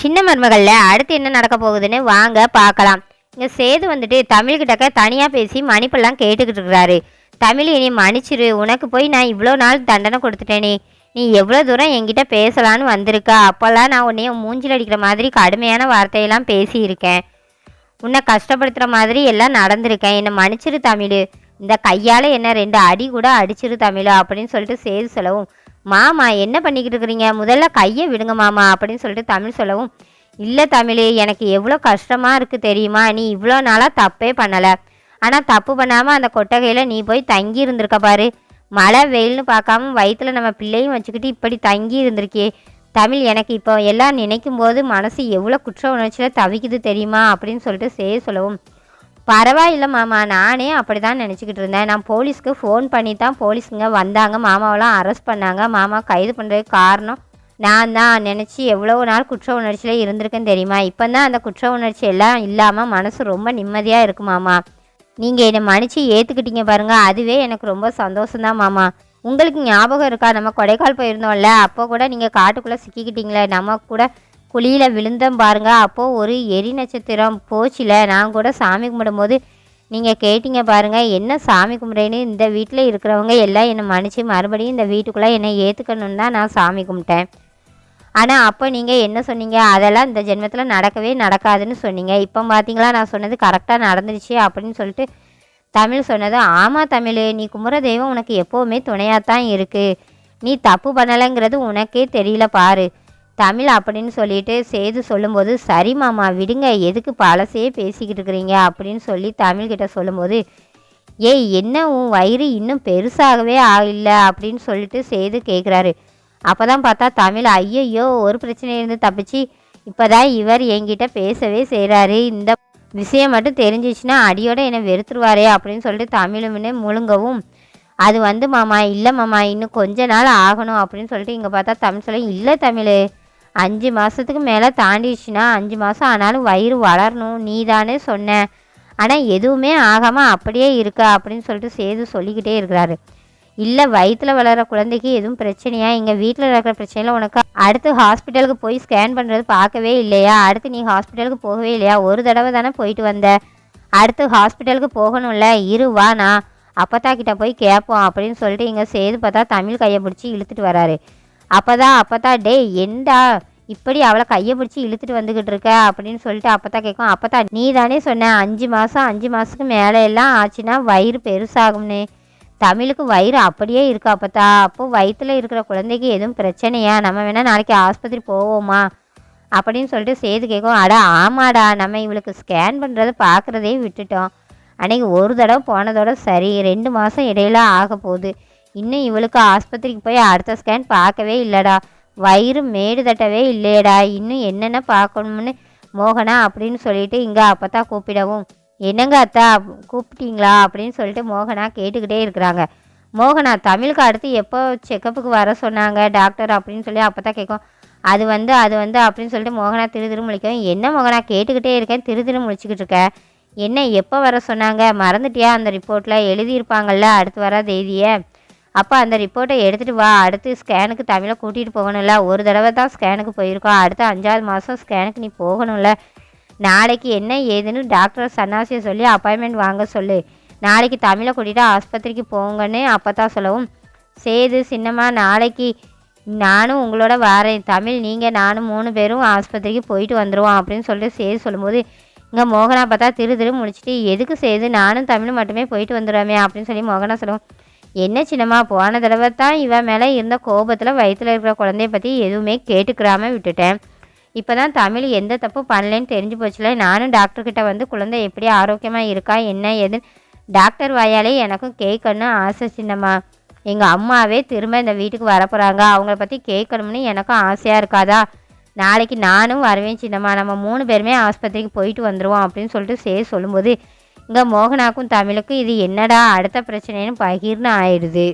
சின்ன மருமகளில் அடுத்து என்ன நடக்க போகுதுன்னு வாங்க பார்க்கலாம். இங்கே சேது வந்துட்டு தமிழ்கிட்டக்க தனியாக பேசி மன்னிப்பெல்லாம் கேட்டுக்கிட்டு இருக்கிறாரு. தமிழ், இனி மன்னிச்சிரு, உனக்கு போய் நான் இவ்வளோ நாள் தண்டனை கொடுத்துட்டேனே, நீ எவ்வளோ தூரம் என்கிட்ட பேசலான்னு வந்திருக்கா. அப்போல்லாம் நான் உன்னைய மூஞ்சில் அடிக்கிற மாதிரி கடுமையான வார்த்தையெல்லாம் பேசியிருக்கேன், உன்னை கஷ்டப்படுத்துகிற மாதிரி எல்லாம் நடந்திருக்கேன், என்னை மன்னிச்சிரு தமிழ், இந்த கையால் என்ன 2 அடி கூட அடிச்சிரு தமிழ் அப்படின்னு சொல்லிட்டு சேது சொல்லவும், மாமா என்ன பண்ணிக்கிட்டு இருக்கிறீங்க, முதல்ல கையை விடுங்க மாமா அப்படின்னு சொல்லிட்டு தமிழ் சொல்லவும், இல்லை தமிழ், எனக்கு எவ்வளோ கஷ்டமாக இருக்குது தெரியுமா, நீ இவ்வளோ நாளாக தப்பே பண்ணலை, ஆனால் தப்பு பண்ணாமல் அந்த கொட்டகையில் நீ போய் தங்கி இருந்திருக்க பாரு, மழை வெயில்னு பார்க்காம வயிற்றில் நம்ம பிள்ளையும் வச்சுக்கிட்டு இப்படி தங்கி இருந்திருக்கே தமிழ், எனக்கு இப்போ எல்லாம் நினைக்கும் போது மனசு எவ்வளோ குற்ற உணர்ச்சியில் தவிக்குது தெரியுமா அப்படின்னு சொல்லிட்டு சொல்லவும், பரவாயில்ல மாமா, நானே அப்படி தான் நினச்சிக்கிட்டு இருந்தேன், நான் போலீஸ்க்கு ஃபோன் பண்ணி தான் போலீஸுங்க வந்தாங்க, மாமாவெல்லாம் அரெஸ்ட் பண்ணாங்க, மாமா கைது பண்ணுறதுக்கு காரணம் நான் தான் நினச்சி எவ்வளோ நாள் குற்ற உணர்ச்சியில் இருந்திருக்கேன்னு தெரியுமா, இப்போ தான் அந்த குற்ற உணர்ச்சி எல்லாம் இல்லாமல் மனசு ரொம்ப நிம்மதியாக இருக்கு மாமா, நீங்கள் என்னை மன்னிச்சு ஏற்றுக்கிட்டீங்க பாருங்கள், அதுவே எனக்கு ரொம்ப சந்தோஷம்தான் மாமா. உங்களுக்கு ஞாபகம் இருக்கா, நம்ம கொடைக்கால் போயிருந்தோம்ல, அப்போ கூட நீங்கள் காட்டுக்குள்ளே சிக்கிக்கிட்டீங்களே, நம்ம கூட குழியில் விழுந்தோம் பாருங்க, அப்போது ஒரு எரி நட்சத்திரம் போச்சில், நான் கூட சாமி கும்பிடும்போது நீங்கள் கேட்டீங்க பாருங்கள், என்ன சாமி கும்பிட்றேன்னு, இந்த வீட்டில் இருக்கிறவங்க எல்லாம் என்னை மன்னிச்சு மறுபடியும் இந்த வீட்டுக்குள்ளே என்னை ஏற்றுக்கணுன்னு தான் நான் சாமி கும்பிட்டேன். ஆனால் அப்போ நீங்கள் என்ன சொன்னீங்க, அதெல்லாம் இந்த ஜென்மத்தில் நடக்கவே நடக்காதுன்னு சொன்னீங்க, இப்போ பார்த்தீங்களா நான் சொன்னது கரெக்டாக நடந்துருச்சு அப்படின்னு சொல்லிட்டு தமிழ் சொன்னது, ஆமாம் தமிழ், நீ கும்புற தெய்வம் உனக்கு எப்போவுமே துணையாக தான் இருக்குது, நீ தப்பு பண்ணலைங்கிறது உனக்கே தெரியல பாரு தமிழ் அப்படின்னு சொல்லிட்டு சேது சொல்லும்போது, சரி மாமா விடுங்க, எதுக்கு பழசையே பேசிக்கிட்டு இருக்கிறீங்க அப்படின்னு சொல்லி தமிழ்கிட்ட சொல்லும்போது, ஏய் என்ன உன் வயிறு இன்னும் பெருசாகவே ஆகலை அப்படின்னு சொல்லிட்டு சேது கேட்குறாரு. அப்போ தான் பார்த்தா தமிழ், ஐயையோ ஒரு பிரச்சனையிலேருந்து தப்பிச்சு இப்போ தான் இவர் என்கிட்ட பேசவே செய்கிறாரு, இந்த விஷயம் மட்டும் தெரிஞ்சிச்சுன்னா அடியோட என்னை வெறுத்துருவாரே அப்படின்னு சொல்லிட்டு தமிழும்னு முழுங்கவும், அது வந்து மாமா இல்லை மாமா இன்னும் கொஞ்ச நாள் ஆகணும் அப்படின்னு சொல்லிட்டு இங்கே பார்த்தா தமிழ் சொல்ல, இல்லை தமிழ் 5 மாதத்துக்கு மேலே தாண்டிடுச்சுன்னா 5 மாதம் ஆனாலும் வயிறு வளரணும், நீ தானே சொன்ன, ஆனால் எதுவுமே ஆகாமல் அப்படியே இருக்கா அப்படின்னு சொல்லிட்டு சேது சொல்லிக்கிட்டே இருக்கிறாரு. இல்லை வயிற்றில் வளர குழந்தைக்கு எதுவும் பிரச்சனையா, எங்கள் வீட்டில் இருக்கிற பிரச்சனையில் உனக்கு அடுத்து ஹாஸ்பிட்டலுக்கு போய் ஸ்கேன் பண்ணுறது பார்க்கவே இல்லையா, அடுத்து நீ ஹாஸ்பிட்டலுக்கு போகவே இல்லையா, ஒரு தடவை தானே போயிட்டு வந்த, அடுத்து ஹாஸ்பிட்டலுக்கு போகணும்ல, வா நான் அப்பத்தா கிட்ட போய் கேட்போம் அப்படின்னு சொல்லிட்டு இங்கே சேது பார்த்தா தமிழ் கையை பிடிச்சி இழுத்துட்டு வராரு. அப்பத்தா டே எண்டா இப்படி அவளை கையை பிடிச்சி இழுத்துட்டு வந்துக்கிட்டு இருக்க அப்படின்னு சொல்லிட்டு அப்பத்தா கேட்கும், அப்பத்தா நீ தானே சொன்ன 5 மாதத்துக்கு மேலே எல்லாம் ஆச்சுன்னா வயிறு பெருசாகும்னு, தமிழுக்கு வயிறு அப்படியே இருக்கு அப்பத்தா, அப்போது வயிற்றில் இருக்கிற குழந்தைக்கு எதுவும் பிரச்சனையா, நம்ம வேணால் நாளைக்கு ஆஸ்பத்திரி போவோமா அப்படின்னு சொல்லிட்டு சேது கேட்கும், அடா ஆமாடா, நம்ம இவளுக்கு ஸ்கேன் பண்ணுறதை பார்க்குறதே விட்டுட்டோம், அன்றைக்கி ஒரு தடவை போனதோட சரி, 2 மாதம் இடையில ஆக போகுது, இன்னும் இவளுக்கு ஆஸ்பத்திரிக்கு போய் அடுத்த ஸ்கேன் பார்க்கவே இல்லைடா, வயிறு மேடு தட்டவே இல்லையடா, இன்னும் என்னென்ன பார்க்கணும்னு மோகனா அப்படின்னு சொல்லிட்டு இங்கே அப்பத்தா கூப்பிடவும், என்னங்க அத்தா கூப்பிட்டீங்களா அப்படின்னு சொல்லிட்டு மோகனா கேட்டுக்கிட்டே இருக்கிறாங்க. மோகனா தமிழுக்கு அடுத்து எப்போ செக்கப்புக்கு வர சொன்னாங்க டாக்டர் அப்படின்னு சொல்லி அப்பத்தா கேட்கும், அது வந்து அப்படின்னு சொல்லிட்டு மோகனா திரு முழிக்கவும், என்ன மோகனா கேட்டுக்கிட்டே இருக்கேன் திரு முழிச்சிக்கிட்டு இருக்க, என்ன எப்போ வர சொன்னாங்க மறந்துட்டியா, அந்த ரிப்போர்ட்டில் எழுதியிருப்பாங்கள்ல அடுத்து வர தேதியை, அப்போ அந்த ரிப்போர்ட்டை எடுத்துகிட்டு வா, அடுத்து ஸ்கேனுக்கு தமிழை கூட்டிகிட்டு போகணும்ல, ஒரு தடவை தான் ஸ்கேனுக்கு போயிருக்கோம், அடுத்து 5ஆவது மாதம் ஸ்கேனுக்கு நீ போகணும்ல, நாளைக்கு என்ன ஏதுன்னு டாக்டர் சன்னாசியை சொல்லி அப்பாயின்மெண்ட் வாங்க சொல்லு, நாளைக்கு தமிழை கூட்டிகிட்டு ஆஸ்பத்திரிக்கு போங்கன்னு அப்போ தான் சொல்லவும், சேது சின்னம்மா நாளைக்கு நானும் உங்களோட வரேன் தமிழ், நீங்கள் நானும் 3 பேரும் ஆஸ்பத்திரிக்கு போயிட்டு வந்துடுவோம் அப்படின்னு சொல்லிட்டு சேது சொல்லும்போது இங்கே மோகனா பார்த்தா திரு முடிச்சுட்டு, எதுக்கு சேது நானும் தமிழும் மட்டுமே போயிட்டு வந்துடுவோமே அப்படின்னு சொல்லி மோகனா சொல்லுவோம், என்ன சின்னம்மா போன தடவை தான் இவன் மேலே இருந்த கோபத்தில் வயிற்றில் இருக்கிற குழந்தைய பற்றி எதுவுமே கேட்டுக்கிறாமல் விட்டுட்டேன், இப்போ தான் தமிழ் எந்த தப்பு பண்ணலன்னு தெரிஞ்சு போச்சுல, நானும் டாக்டர்கிட்ட வந்து குழந்தை எப்படி ஆரோக்கியமாக இருக்கா என்ன ஏதுன்னு டாக்டர் வாயாலே எனக்கும் கேட்கணும்னு ஆசை சின்னம்மா, எங்கள் அம்மாவே திரும்ப இந்த வீட்டுக்கு வரப்போகிறாங்க, அவங்கள பற்றி கேட்கணும்னு எனக்கும் ஆசையாக இருக்காதா, நாளைக்கு நானும் வருவேன் சின்னம்மா, நம்ம 3 பேருமே ஆஸ்பத்திரிக்கு போயிட்டு வந்துடுவோம் அப்படின்னு சொல்லிட்டு சொல்லும்போது இங்கே மோகனாக்கும் தமிழுக்கும் இது என்னடா அடுத்த பிரச்சனைன்னு பகிர்னு ஆயிடுது.